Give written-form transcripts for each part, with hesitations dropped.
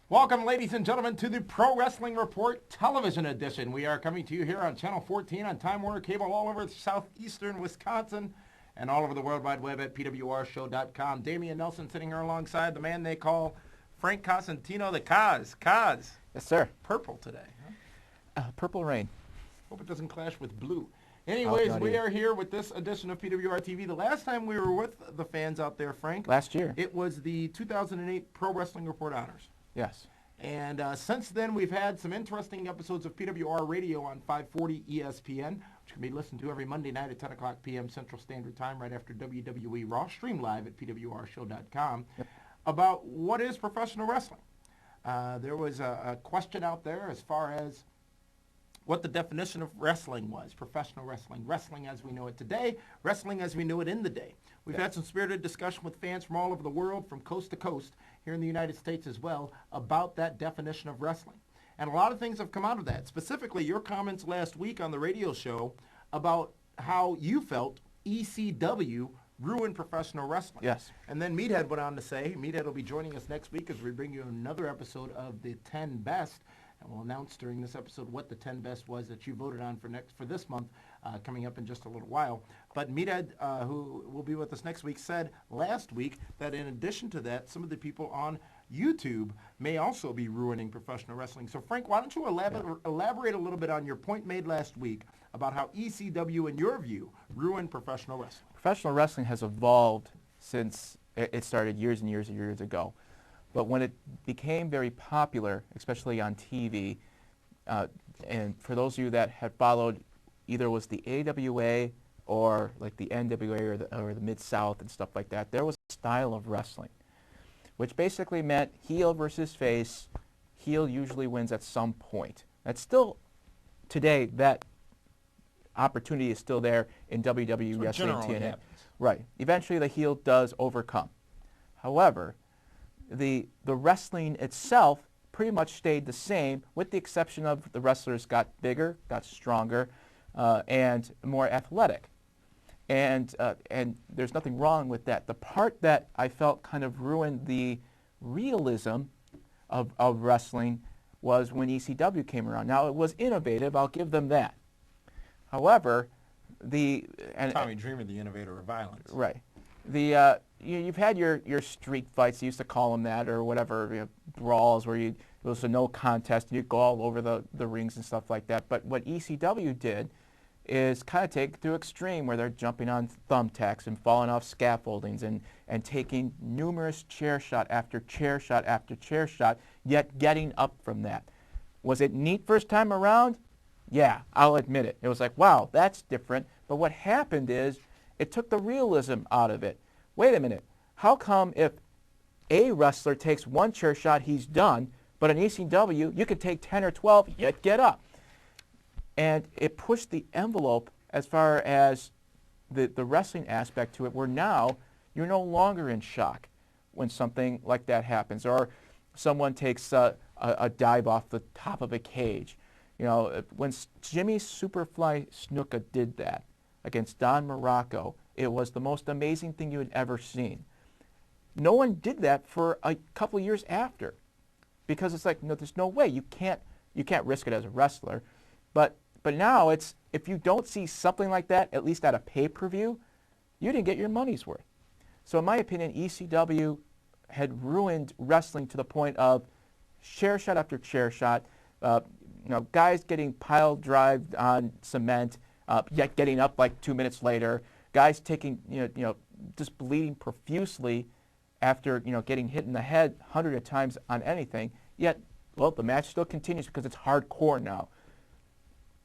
Welcome, ladies and gentlemen, to the Pro Wrestling Report television edition. We are coming to you here on Channel 14 on Time Warner Cable all over southeastern Wisconsin and all over the World Wide Web at pwrshow.com. Damian Nelson sitting here alongside the man they call Frank Cosentino, the Cos. Cos. Yes, sir. Purple today. Huh? Purple rain. Hope it doesn't clash with blue. Anyways, we are here with this edition of PWR TV. The last time we were with the fans out there, Frank. Last year. It was the 2008 Pro Wrestling Report Honors. Yes. And since then, we've had some interesting episodes of PWR Radio on 540 ESPN, which can be listened to every Monday night at 10 o'clock p.m. Central Standard Time right after WWE Raw, stream live at pwrshow.com, about what is professional wrestling. There was a question out there as far as what the definition of wrestling was, professional wrestling, wrestling as we know it today, wrestling as we knew it in the day. We've had some spirited discussion with fans from all over the world, from coast to coast, here in the United States as well, about that definition of wrestling. And a lot of things have come out of that, specifically your comments last week on the radio show about how you felt ECW ruined professional wrestling. Yes. And then Meathead went on to say, Meathead will be joining us next week as we bring you another episode of the 10 Best. And we'll announce during this episode what the 10 best was that you voted on for this month, coming up in just a little while. But Meathead, who will be with us next week, said last week that in addition to that, some of the people on YouTube may also be ruining professional wrestling. So, Frank, why don't you elaborate a little bit on your point made last week about how ECW, in your view, ruined professional wrestling? Professional wrestling has evolved since it started years and years and years ago. But when it became very popular, especially on TV, and for those of you that had followed, either it was the AWA or like the NWA or the Mid-South and stuff like that, there was a style of wrestling, which basically meant heel versus face. Heel usually wins at some point. That's still, today, that opportunity is still there in WWE wrestling and TNA. Right. Eventually the heel does overcome. However, the wrestling itself pretty much stayed the same, with the exception of the wrestlers got bigger, got stronger, and more athletic. And there's nothing wrong with that. The part that I felt kind of ruined the realism of wrestling was when ECW came around. Now, it was innovative, I'll give them that. However, Tommy Dreamer, the innovator of violence. Right. You've had your street fights, they used to call them that, or whatever, brawls where it was a no contest and you'd go all over the rings and stuff like that. But what ECW did is kind of take it to extreme, where they're jumping on thumbtacks and falling off scaffoldings and taking numerous chair shot after chair shot after chair shot, yet getting up from that. Was it neat first time around? Yeah, I'll admit it. It was like, wow, that's different. But what happened is it took the realism out of it. Wait a minute. How come if a wrestler takes one chair shot, he's done, but in ECW, you could take 10 or 12, yet get up? And it pushed the envelope as far as the wrestling aspect to it, where now you're no longer in shock when something like that happens, or someone takes a dive off the top of a cage. You know, when Jimmy Superfly Snuka did that against Don Morocco, it was the most amazing thing you had ever seen. No one did that for a couple of years after, because it's like, no, there's no way. You can't risk it as a wrestler. But now it's, if you don't see something like that, at least at a pay-per-view, you didn't get your money's worth. So in my opinion, ECW had ruined wrestling to the point of chair shot after chair shot, guys getting pile drived on cement, yet getting up like 2 minutes later, guys taking, just bleeding profusely after, getting hit in the head hundreds of times on anything, yet, well, the match still continues because it's hardcore now.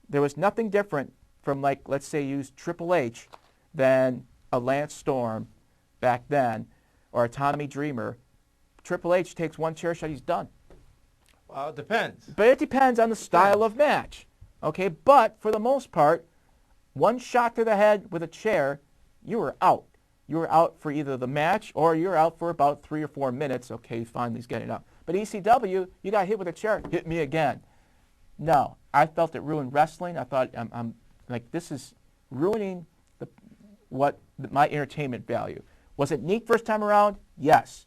There was nothing different from, like, let's say use Triple H than a Lance Storm back then, or a Tommy Dreamer. Triple H takes one chair shot, he's done. Well, it depends. But it depends on the style of match. Okay, but for the most part, one shot to the head with a chair, you were out. You were out for either the match or you're out for about 3 or 4 minutes. Okay, fine, he's getting up. But ECW, you got hit with a chair, hit me again. No, I felt it ruined wrestling. I thought, I'm like, this is ruining my entertainment value. Was it neat first time around? Yes.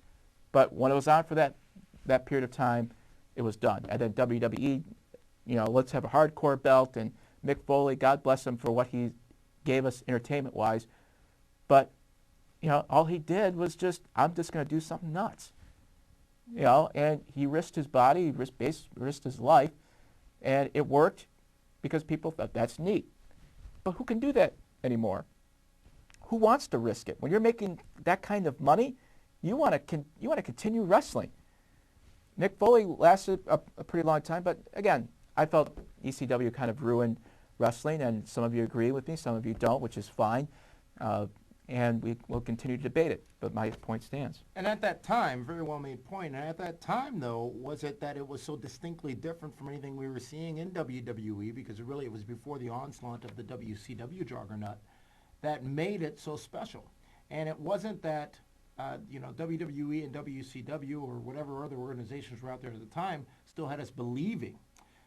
But when it was on for that period of time, it was done. And then WWE, let's have a hardcore belt, and Mick Foley, God bless him for what he gave us entertainment-wise, but all he did was I'm just going to do something nuts. And he risked his body, risked his life, and it worked because people thought that's neat. But who can do that anymore? Who wants to risk it? When you're making that kind of money, you want to continue wrestling. Mick Foley lasted a pretty long time, but again, I felt ECW kind of ruined wrestling, and some of you agree with me, some of you don't, which is fine. And we will continue to debate it, but my point stands. And at that time, very well made point, and at that time, though, was it that it was so distinctly different from anything we were seeing in WWE, because it was before the onslaught of the WCW juggernaut, that made it so special. And it wasn't that, WWE and WCW or whatever other organizations were out there at the time still had us believing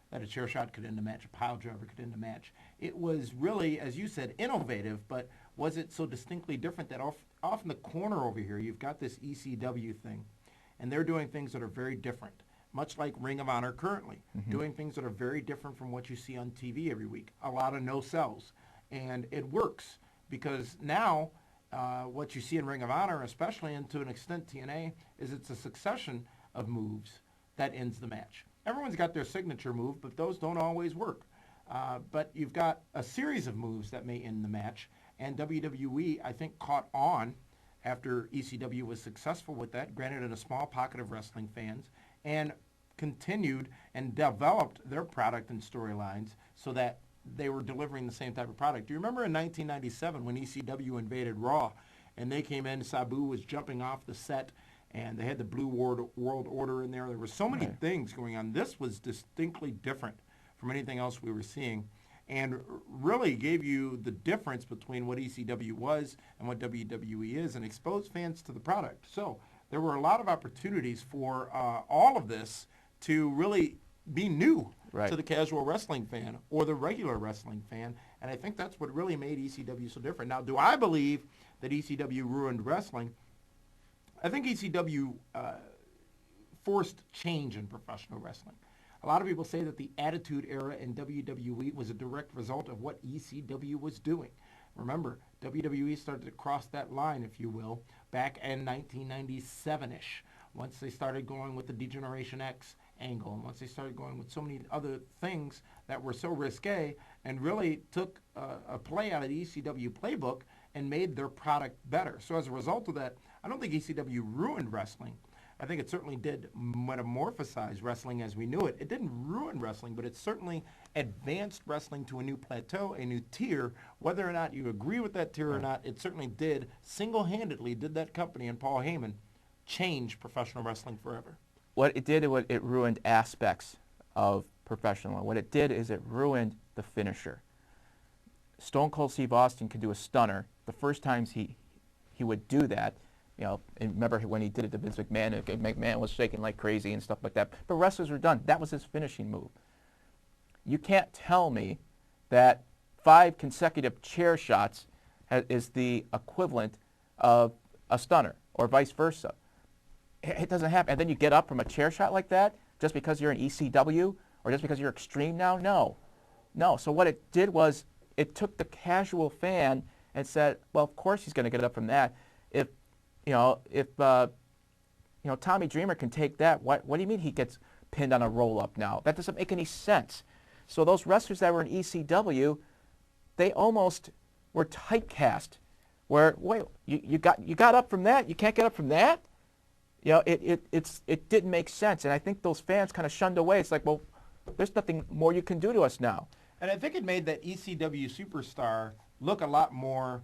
that a chair shot could end a match, a pile driver could end a match. It was really, as you said, innovative, but was it so distinctly different that off in the corner over here, you've got this ECW thing, and they're doing things that are very different, much like Ring of Honor currently, doing things that are very different from what you see on TV every week. A lot of no-sells, and it works because now what you see in Ring of Honor, especially and to an extent TNA, is it's a succession of moves that ends the match. Everyone's got their signature move, but those don't always work. But you've got a series of moves that may end the match, and WWE, I think, caught on after ECW was successful with that, granted in a small pocket of wrestling fans, and continued and developed their product and storylines so that they were delivering the same type of product. Do you remember in 1997 when ECW invaded Raw, and they came in, Sabu was jumping off the set, and they had the Blue World Order in there. There were so many things going on. This was distinctly different from anything else we were seeing, and really gave you the difference between what ECW was and what WWE is, and exposed fans to the product. So there were a lot of opportunities for all of this to really be new to the casual wrestling fan or the regular wrestling fan, and I think that's what really made ECW so different. Now, do I believe that ECW ruined wrestling? I think ECW forced change in professional wrestling. A lot of people say that the Attitude Era in WWE was a direct result of what ECW was doing. Remember, WWE started to cross that line, if you will, back in 1997-ish, once they started going with the D-Generation X angle, and once they started going with so many other things that were so risque, and really took a play out of the ECW playbook and made their product better. So as a result of that, I don't think ECW ruined wrestling. I think it certainly did metamorphosize wrestling as we knew it. It didn't ruin wrestling, but it certainly advanced wrestling to a new plateau, a new tier. Whether or not you agree with that tier or not, it certainly did, single-handedly did that company and Paul Heyman change professional wrestling forever. What it did, it ruined aspects of professional. What it did is it ruined the finisher. Stone Cold Steve Austin could do a stunner. The first times he would do that, and remember when he did it to Vince McMahon, and McMahon was shaking like crazy and stuff like that. But wrestlers were done. That was his finishing move. You can't tell me that 5 consecutive chair shots is the equivalent of a stunner, or vice versa. It doesn't happen. And then you get up from a chair shot like that just because you're an ECW or just because you're extreme now? No. So what it did was it took the casual fan and said, well, of course he's going to get up from that. If Tommy Dreamer can take that, what do you mean he gets pinned on a roll-up now? That doesn't make any sense. So those wrestlers that were in ECW, they almost were typecast. Where, wait, you got up from that? You can't get up from that? It didn't make sense. And I think those fans kind of shunned away. It's like, well, there's nothing more you can do to us now. And I think it made that ECW superstar look a lot more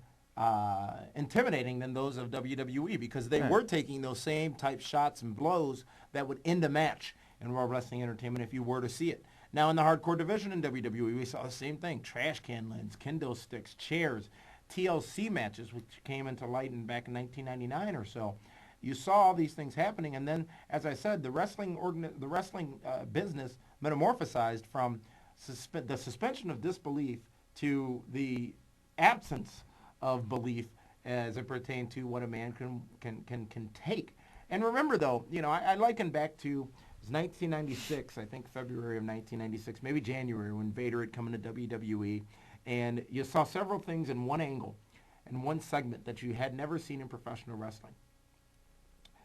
intimidating than those of WWE, because they were taking those same type shots and blows that would end a match in Raw Wrestling Entertainment if you were to see it. Now in the hardcore division in WWE, we saw the same thing. Trash can lids, kendo sticks, chairs, TLC matches, which came into light back in 1999 or so. You saw all these things happening, and then, as I said, the wrestling business metamorphosized from the suspension of disbelief to the absence of belief as it pertained to what a man can take. And remember, though, I liken back to was 1996, I think February of 1996, maybe January, when Vader had come into WWE. And you saw several things in one angle and one segment that you had never seen in professional wrestling.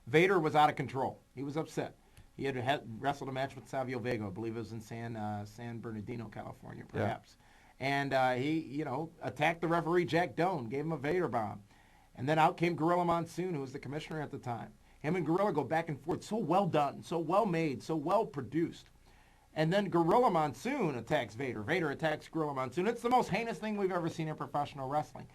Vader was out of control. He was upset. He had wrestled a match with Savio Vega. I believe it was in San Bernardino, California, perhaps. Yeah. And he, attacked the referee, Jack Doan, gave him a Vader bomb. And then out came Gorilla Monsoon, who was the commissioner at the time. Him and Gorilla go back and forth. So well done, so well made, so well produced. And then Gorilla Monsoon attacks Vader. Vader attacks Gorilla Monsoon. It's the most heinous thing we've ever seen in professional wrestling.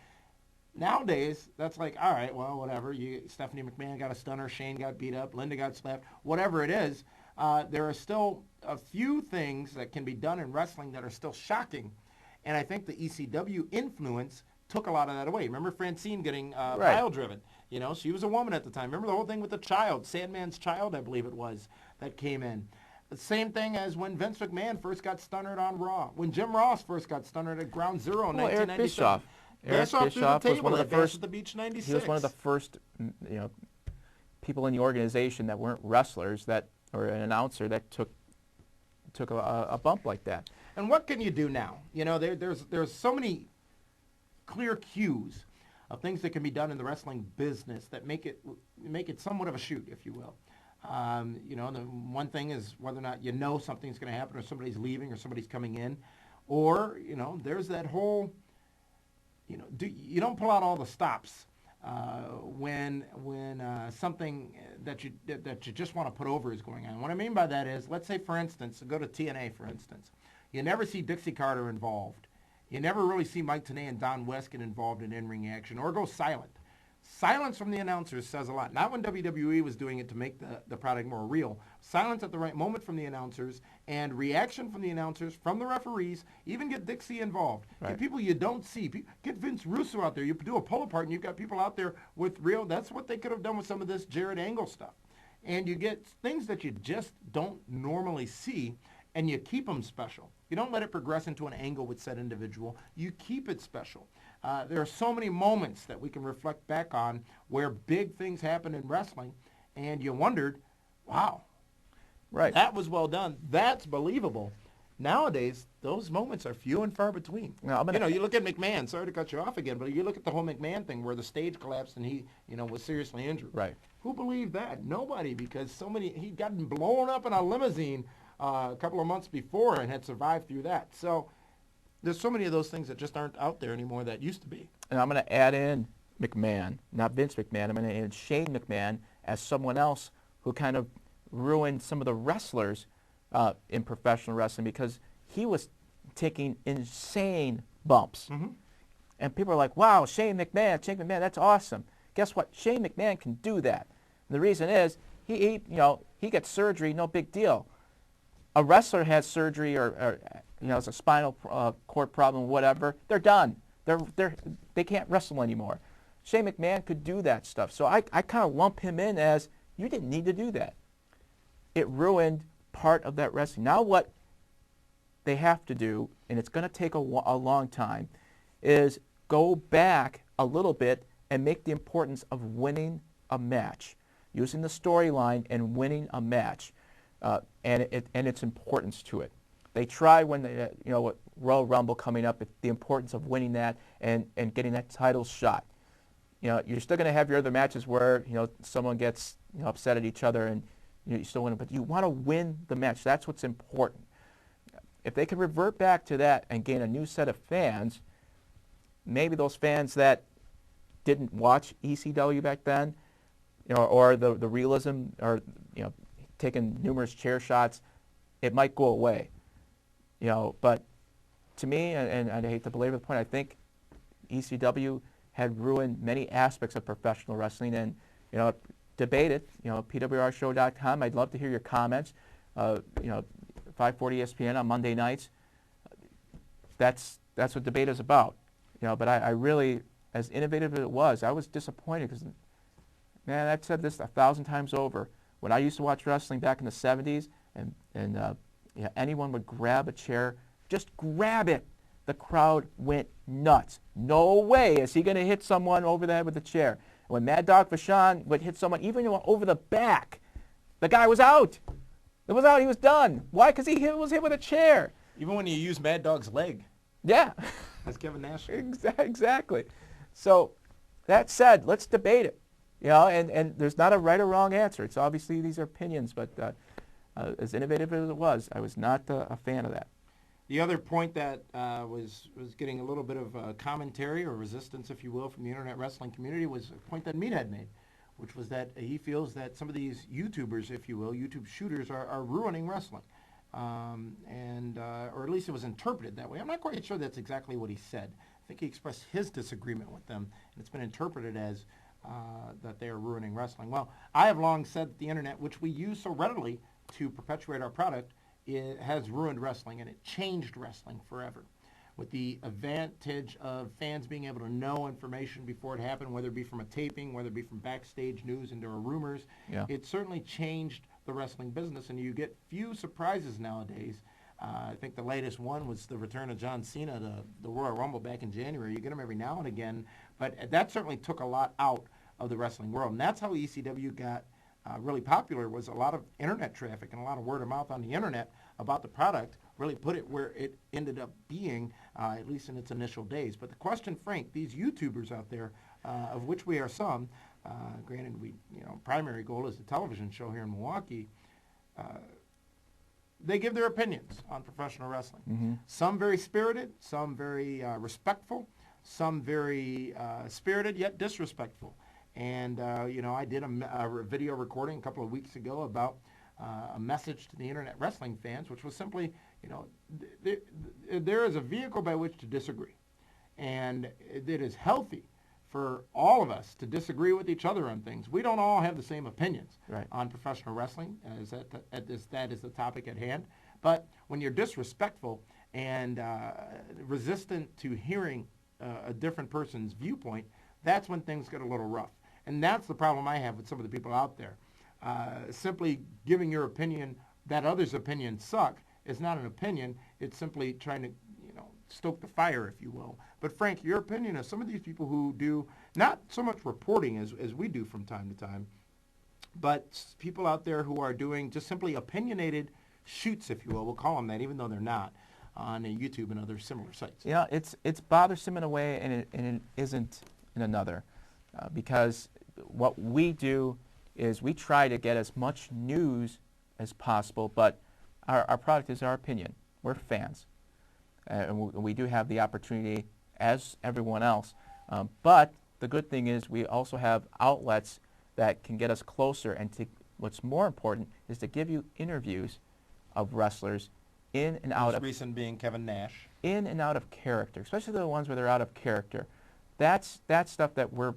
Nowadays, that's like, all right, well, whatever. Stephanie McMahon got a stunner. Shane got beat up. Linda got slapped. Whatever it is, there are still a few things that can be done in wrestling that are still shocking. And I think the ECW influence took a lot of that away. Remember Francine getting pile-driven? She was a woman at the time. Remember the whole thing with the child, Sandman's child, I believe it was, that came in. The same thing as when Vince McMahon first got stunnered on Raw. When Jim Ross first got stunnered at Ground Zero in 1997. Eric Bischoff was one of the first. The Beach 96. He was one of the first, people in the organization that weren't wrestlers or an announcer that took a bump like that. And what can you do now? There's so many clear cues of things that can be done in the wrestling business that make it somewhat of a shoot, if you will. The one thing is whether or not something's going to happen, or somebody's leaving, or somebody's coming in, or there's that whole. You don't pull out all the stops when something that you just want to put over is going on. What I mean by that is, let's say, for instance, go to TNA, for instance. You never see Dixie Carter involved. You never really see Mike Tenay and Don West get involved in in-ring action or go silent. Silence from the announcers says a lot. Not when WWE was doing it to make the product more real. Silence at the right moment from the announcers and reaction from the announcers, from the referees. Even get Dixie involved. Right. Get people you don't see. Get Vince Russo out there. You do a pull apart and you've got people out there with real. That's what they could have done with some of this Jared Angle stuff. And you get things that you just don't normally see, and you keep them special. You don't let it progress into an angle with said individual. You keep it special. There are so many moments that we can reflect back on where big things happen in wrestling, and you wondered, wow, right, that was well done. That's believable. Nowadays, those moments are few and far between. Now, you look at McMahon. Sorry to cut you off again, but you look at the whole McMahon thing where the stage collapsed and he, was seriously injured. Right. Who believed that? Nobody, because he'd gotten blown up in a limousine a couple of months before and had survived through that. So there's so many of those things that just aren't out there anymore that used to be. And I'm going to add in McMahon, not Vince McMahon. I'm going to add in Shane McMahon as someone else who kind of ruined some of the wrestlers in professional wrestling, because he was taking insane bumps. Mm-hmm. And people are like, wow, Shane McMahon, that's awesome. Guess what? Shane McMahon can do that. And the reason is he gets surgery, no big deal. A wrestler has surgery or has a spinal cord problem, whatever, they're done. They can't wrestle anymore. Shane McMahon could do that stuff. So I kind of lump him in as, you didn't need to do that. It ruined part of that wrestling. Now what they have to do, and it's going to take a long time, is go back a little bit and make the importance of winning a match, using the storyline and winning a match, and its importance to it. They try when they, with Royal Rumble coming up, the importance of winning that and getting that title shot. You're still going to have your other matches where someone gets upset at each other and you still win, but you want to win the match. That's what's important. If they could revert back to that and gain a new set of fans, maybe those fans that didn't watch ECW back then, or the realism, or taking numerous chair shots, it might go away. But to me, and I hate to belabor the point, I think ECW had ruined many aspects of professional wrestling, and debate it. PWRshow.com. I'd love to hear your comments. 540 ESPN on Monday nights. That's what debate is about. But I really, as innovative as it was, I was disappointed because, man, I've said this 1,000 times over. When I used to watch wrestling back in the 70s, and anyone would grab a chair, just grab it, the crowd went nuts. No way is he going to hit someone over the head with a chair. When Mad Dog Vachon would hit someone, even over the back, the guy was out. It was out. He was done. Why? Because was hit with a chair. Even when you use Mad Dog's leg, Yeah. as Kevin Nash. Exactly. So that said, let's debate it. You know, and there's not a right or wrong answer. It's obviously these are opinions, but as innovative as it was, I was not a fan of that. The other point that was getting a little bit of commentary or resistance, if you will, from the internet wrestling community was a point that Meathead made, which was that he feels that some of these YouTubers, if you will, YouTube shooters, are ruining wrestling. Or at least it was interpreted that way. I'm not quite sure that's exactly what he said. I think he expressed his disagreement with them, and it's been interpreted as that they are ruining wrestling. Well, I have long said that the internet, which we use so readily to perpetuate our product, it has ruined wrestling, and it changed wrestling forever. With the advantage of fans being able to know information before it happened, whether it be from a taping, whether it be from backstage news and there are rumors, it certainly changed the wrestling business, and you get few surprises nowadays. I think the latest one was the return of John Cena to the Royal Rumble back in January. You get him every now and again, but that certainly took a lot out of the wrestling world, and that's how ECW got really popular, was a lot of internet traffic and a lot of word of mouth on the internet about the product really put it where it ended up being, at least in its initial days. But the question, Frank, these YouTubers out there, of which we are some, granted primary goal is the television show here in Milwaukee, they give their opinions on professional wrestling. Mm-hmm. Some very spirited, some very respectful, some very spirited yet disrespectful. And, I did a video recording a couple of weeks ago about a message to the internet wrestling fans, which was simply, there is a vehicle by which to disagree. And it is healthy for all of us to disagree with each other on things. We don't all have the same opinions on professional wrestling, as that is the topic at hand. But when you're disrespectful and resistant to hearing a different person's viewpoint, that's when things get a little rough. And that's the problem I have with some of the people out there. Simply giving your opinion that others' opinions suck is not an opinion. It's simply trying to, stoke the fire, if you will. But Frank, your opinion of some of these people who do not so much reporting as we do from time to time, but people out there who are doing just simply opinionated shoots, if you will. We'll call them that, even though they're not, on YouTube and other similar sites. Yeah, it's bothersome in a way, and it isn't in another, because what we do is we try to get as much news as possible, but our product is our opinion. We're fans, and we do have the opportunity, as everyone else, but the good thing is we also have outlets that can get us closer, and what's more important is to give you interviews of wrestlers in and out Most of recent being Kevin Nash. In and out of character, especially the ones where they're out of character. That's stuff that we're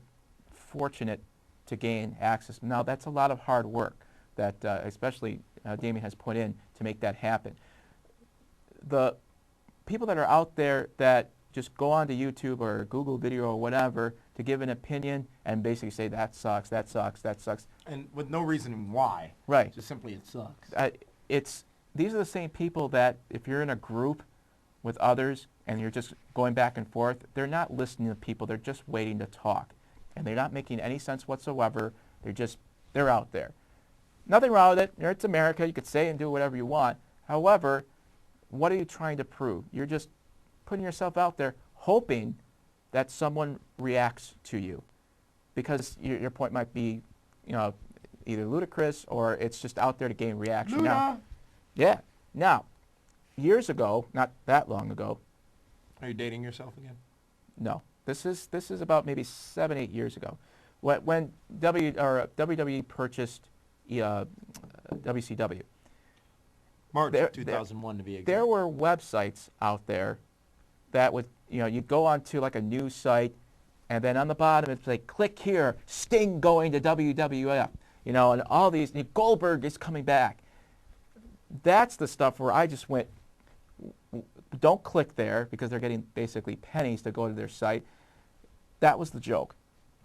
fortunate to gain access. Now, that's a lot of hard work that especially Damien has put in to make that happen. The people that are out there that just go onto YouTube or Google video or whatever to give an opinion and basically say that sucks, that sucks, that sucks. And with no reason why. Right. Just simply it sucks. These are the same people that if you're in a group with others and you're just going back and forth, they're not listening to people, they're just waiting to talk. And they're not making any sense whatsoever. They're out there. Nothing wrong with it. It's America. You could say and do whatever you want. However, what are you trying to prove? You're just putting yourself out there hoping that someone reacts to you. Because your point might be, either ludicrous or it's just out there to gain reaction. Now, yeah. Now, years ago, not that long ago. Are you dating yourself again? No. This is about maybe 7, 8 years ago, when WWE purchased WCW. March 2001 to be exact. There were websites out there that would, you'd go onto like a news site, and then on the bottom it'd say, click here, Sting going to WWF, and all these, Goldberg is coming back. That's the stuff where I just went, don't click there because they're getting basically pennies to go to their site. That was the joke.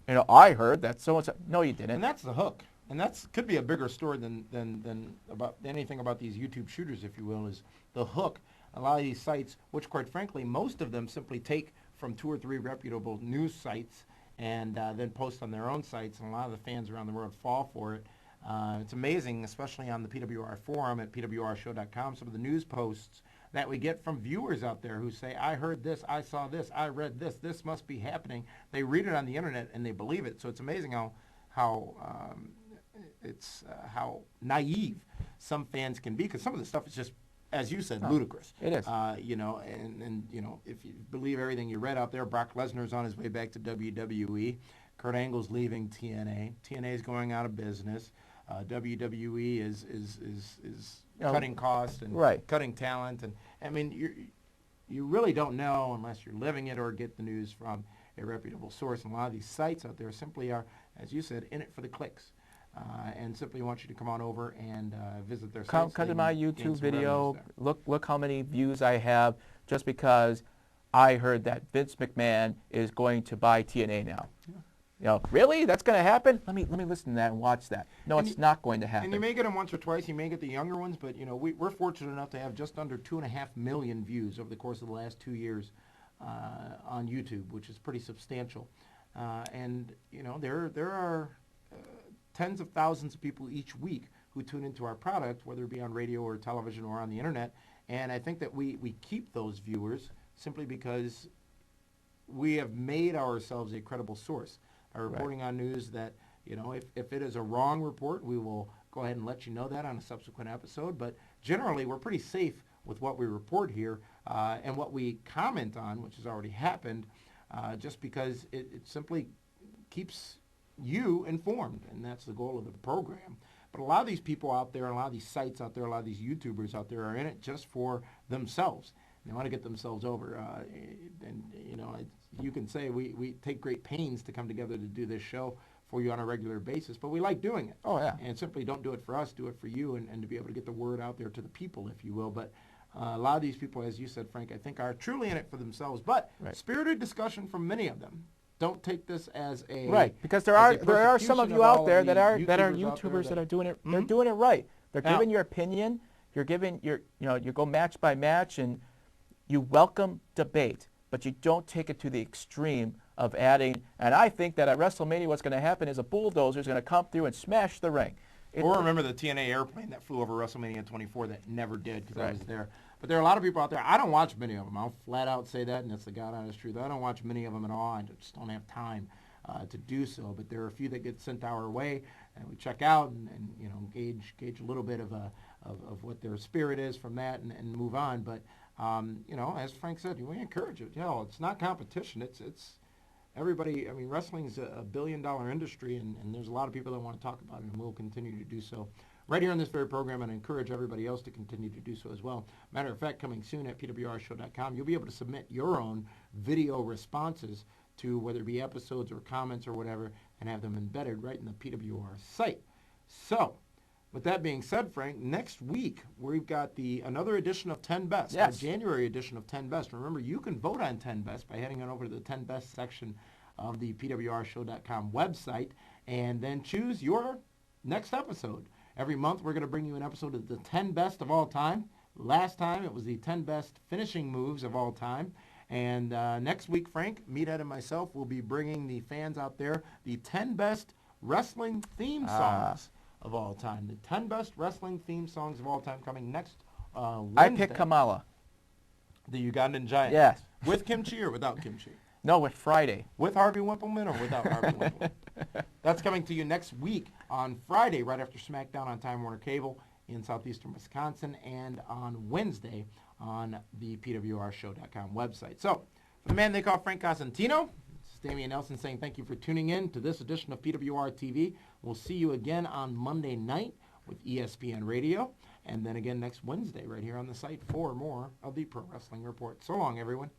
I heard that so-and-so. No, you didn't. And that's the hook. And that could be a bigger story than about anything about these YouTube shooters, if you will, is the hook. A lot of these sites, which quite frankly, most of them simply take from 2 or 3 reputable news sites and then post on their own sites, and a lot of the fans around the world fall for it. It's amazing, especially on the PWR forum at pwrshow.com, some of the news posts that we get from viewers out there who say, I heard this, I saw this, I read this, this must be happening. They read it on the internet and they believe it. So it's amazing how naive some fans can be, because some of the stuff is just, as you said, ludicrous. It is. And if you believe everything you read out there, Brock Lesnar's on his way back to WWE. Kurt Angle's leaving TNA. TNA is going out of business. WWE is cutting costs and cutting talent. And I mean, you really don't know unless you're living it or get the news from a reputable source. And a lot of these sites out there simply are, as you said, in it for the clicks. And simply want you to come on over and visit their sites. Come to my YouTube video. Look how many views I have just because I heard that Vince McMahon is going to buy TNA now. Yeah. Really? That's going to happen? Let me listen to that and watch that. No, it's not going to happen. And you may get them once or twice. You may get the younger ones, but we're fortunate enough to have just under 2.5 million views over the course of the last 2 years on YouTube, which is pretty substantial. And there are tens of thousands of people each week who tune into our product, whether it be on radio or television or on the internet. And I think that we keep those viewers simply because we have made ourselves a credible source by reporting on news that, if it is a wrong report, we will go ahead and let you know that on a subsequent episode. But generally, we're pretty safe with what we report here and what we comment on, which has already happened, just because it simply keeps you informed, and that's the goal of the program. But a lot of these people out there, a lot of these sites out there, a lot of these YouTubers out there are in it just for themselves. They want to get themselves over. You can say we take great pains to come together to do this show for you on a regular basis, but we like doing it. Oh, yeah. And simply don't do it for us, do it for you, and to be able to get the word out there to the people, if you will. But a lot of these people, as you said, Frank, I think are truly in it for themselves. But spirited discussion from many of them. Don't take this as a because there are some of you out there that are YouTubers that are doing it. They're doing it right. They're giving your opinion. You're giving you go match by match, and you welcome debate, but you don't take it to the extreme of adding. And I think that at WrestleMania, what's going to happen is a bulldozer is going to come through and smash the ring. Or remember the TNA airplane that flew over WrestleMania 24 that never did because I was there. But there are a lot of people out there. I don't watch many of them. I'll flat out say that, and that's the God honest truth. I don't watch many of them at all. I just don't have time to do so. But there are a few that get sent our way, and we check out and gauge a little bit of what their spirit is from that and move on. But as Frank said, we encourage it. It's not competition. It's everybody. I mean, wrestling's a billion-dollar industry, and there's a lot of people that want to talk about it, and we'll continue to do so right here on this very program, and I encourage everybody else to continue to do so as well. Matter of fact, coming soon at pwrshow.com, you'll be able to submit your own video responses to whether it be episodes or comments or whatever, and have them embedded right in the PWR site. So, with that being said, Frank, next week we've got another edition of 10 Best, our January edition of 10 Best. Remember, you can vote on 10 Best by heading on over to the 10 Best section of the pwrshow.com website, and then choose your next episode. Every month we're going to bring you an episode of the 10 Best of all time. Last time it was the 10 Best finishing moves of all time. And next week, Frank, Meathead and myself will be bringing the fans out there the 10 Best Wrestling Theme Songs of all time. The 10 Best Wrestling Theme Songs of all time coming next Wednesday. I pick Kamala. The Ugandan Giant. Yes. With kimchi or without kimchi? No, with Friday. With Harvey Wippleman or without Harvey Wippleman? That's coming to you next week on Friday, right after SmackDown on Time Warner Cable in southeastern Wisconsin, and on Wednesday on the pwrshow.com website. So, for the man they call Frank Cosentino, this is Damian Nelson saying thank you for tuning in to this edition of PWR TV. We'll see you again on Monday night with ESPN Radio, and then again next Wednesday right here on the site for more of the Pro Wrestling Report. So long, everyone.